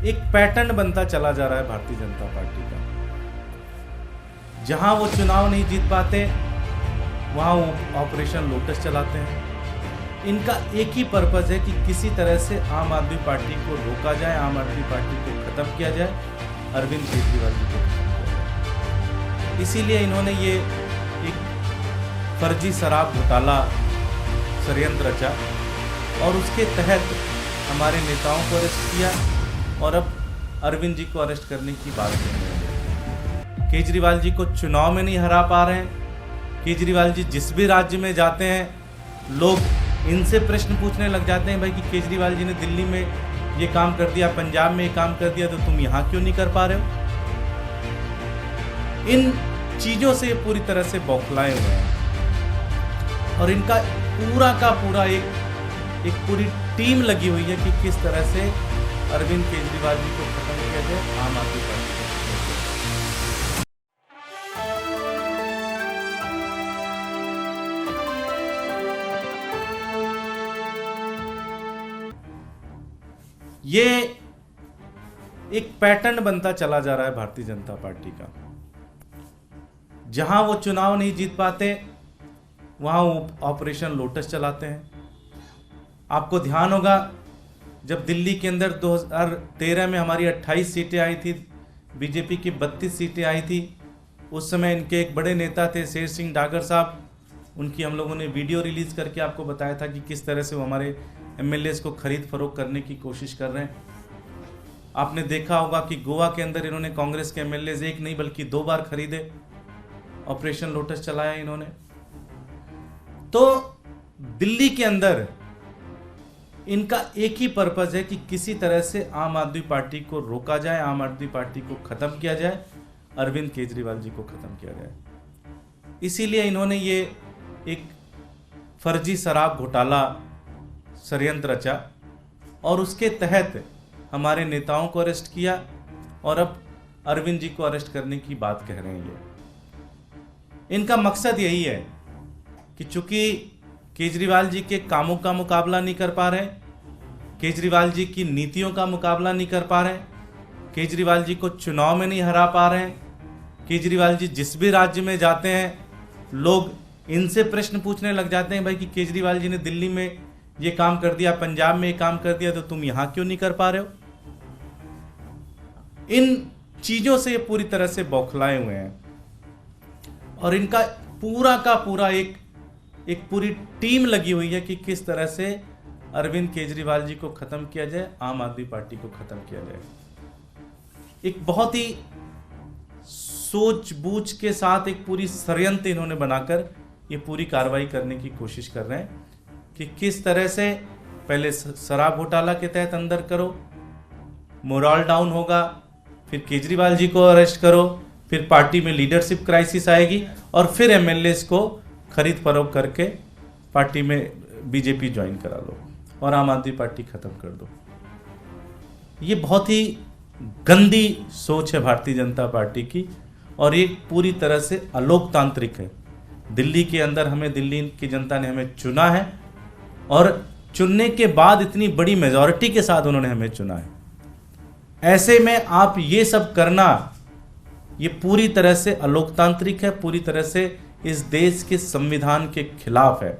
एक पैटर्न बनता चला जा रहा है भारतीय जनता पार्टी का। जहां वो चुनाव नहीं जीत पाते वहां वो ऑपरेशन लोटस चलाते हैं। इनका एक ही पर्पस है कि किसी तरह से आम आदमी पार्टी को रोका जाए, आम आदमी पार्टी को खत्म किया जाए, अरविंद केजरीवाल जी को खत्म किया जाए। इसीलिए इन्होंने ये एक फर्जी शराब घोटाला षड्यंत्र रचा और उसके तहत हमारे नेताओं को अरेस्ट किया और अब अरविंद जी को अरेस्ट करने की बात कर रहे हैं। केजरीवाल जी को चुनाव में नहीं हरा पा रहे हैं। केजरीवाल जी जिस भी राज्य में जाते हैं लोग इनसे प्रश्न पूछने लग जाते हैं, भाई कि केजरीवाल जी ने दिल्ली में ये काम कर दिया, पंजाब में ये काम कर दिया, तो तुम यहाँ क्यों नहीं कर पा रहे हो। इन चीज़ों से पूरी तरह से बौखलाए हुए हैं और इनका पूरा का पूरा एक पूरी टीम लगी हुई है कि किस तरह से अरविंद केजरीवाल जी को खत्म किया जाए, आम आदमी पार्टी को। ये एक पैटर्न बनता चला जा रहा है भारतीय जनता पार्टी का। जहां वो चुनाव नहीं जीत पाते वहां वो ऑपरेशन लोटस चलाते हैं। आपको ध्यान होगा जब दिल्ली के अंदर 2013 में हमारी 28 सीटें आई थी, बीजेपी की 32 सीटें आई थी, उस समय इनके एक बड़े नेता थे शेर सिंह डागर साहब, उनकी हम लोगों ने वीडियो रिलीज़ करके आपको बताया था कि किस तरह से वो हमारे एमएलएस को खरीद फरोख्त करने की कोशिश कर रहे हैं। आपने देखा होगा कि गोवा के अंदर इन्होंने कांग्रेस के एमएलएस एक नहीं बल्कि 2 बार खरीदे, ऑपरेशन लोटस चलाया इन्होंने। तो दिल्ली के अंदर इनका एक ही पर्पस है कि किसी तरह से आम आदमी पार्टी को रोका जाए, आम आदमी पार्टी को खत्म किया जाए, अरविंद केजरीवाल जी को खत्म किया जाए। इसीलिए इन्होंने ये एक फर्जी शराब घोटाला षड्यंत्र रचा और उसके तहत हमारे नेताओं को अरेस्ट किया और अब अरविंद जी को अरेस्ट करने की बात कह रहे हैं। ये इनका मकसद यही है कि चूंकि केजरीवाल जी के कामों का मुकाबला नहीं कर पा रहे, केजरीवाल जी की नीतियों का मुकाबला नहीं कर पा रहे, केजरीवाल जी को चुनाव में नहीं हरा पा रहे हैं, केजरीवाल जी जिस भी राज्य में जाते हैं लोग इनसे प्रश्न पूछने लग जाते हैं, भाई कि केजरीवाल जी ने दिल्ली में ये काम कर दिया, पंजाब में ये काम कर दिया, तो तुम यहाँ क्यों नहीं कर पा रहे हो। इन चीज़ों से पूरी तरह से बौखलाए हुए हैं और इनका पूरा का पूरा एक पूरी टीम लगी हुई है कि किस तरह से अरविंद केजरीवाल जी को खत्म किया जाए, आम आदमी पार्टी को खत्म किया जाए। एक बहुत ही सूझबूझ के साथ एक पूरी षड्यंत्र इन्होंने बनाकर ये पूरी कार्रवाई करने की कोशिश कर रहे हैं कि किस तरह से पहले शराब घोटाला के तहत अंदर करो, मोरल डाउन होगा, फिर केजरीवाल जी को अरेस्ट करो, फिर पार्टी में लीडरशिप क्राइसिस आएगी और फिर एमएलएस को खरीद फरोख्त करके पार्टी में बीजेपी ज्वाइन करा लो और आम आदमी पार्टी खत्म कर दो। ये बहुत ही गंदी सोच है भारतीय जनता पार्टी की और ये पूरी तरह से अलोकतांत्रिक है। दिल्ली के अंदर दिल्ली की जनता ने हमें चुना है और चुनने के बाद इतनी बड़ी मेजॉरिटी के साथ उन्होंने हमें चुना है। ऐसे में आप ये सब करना ये पूरी तरह से अलोकतांत्रिक है, पूरी तरह से इस देश के संविधान के खिलाफ है।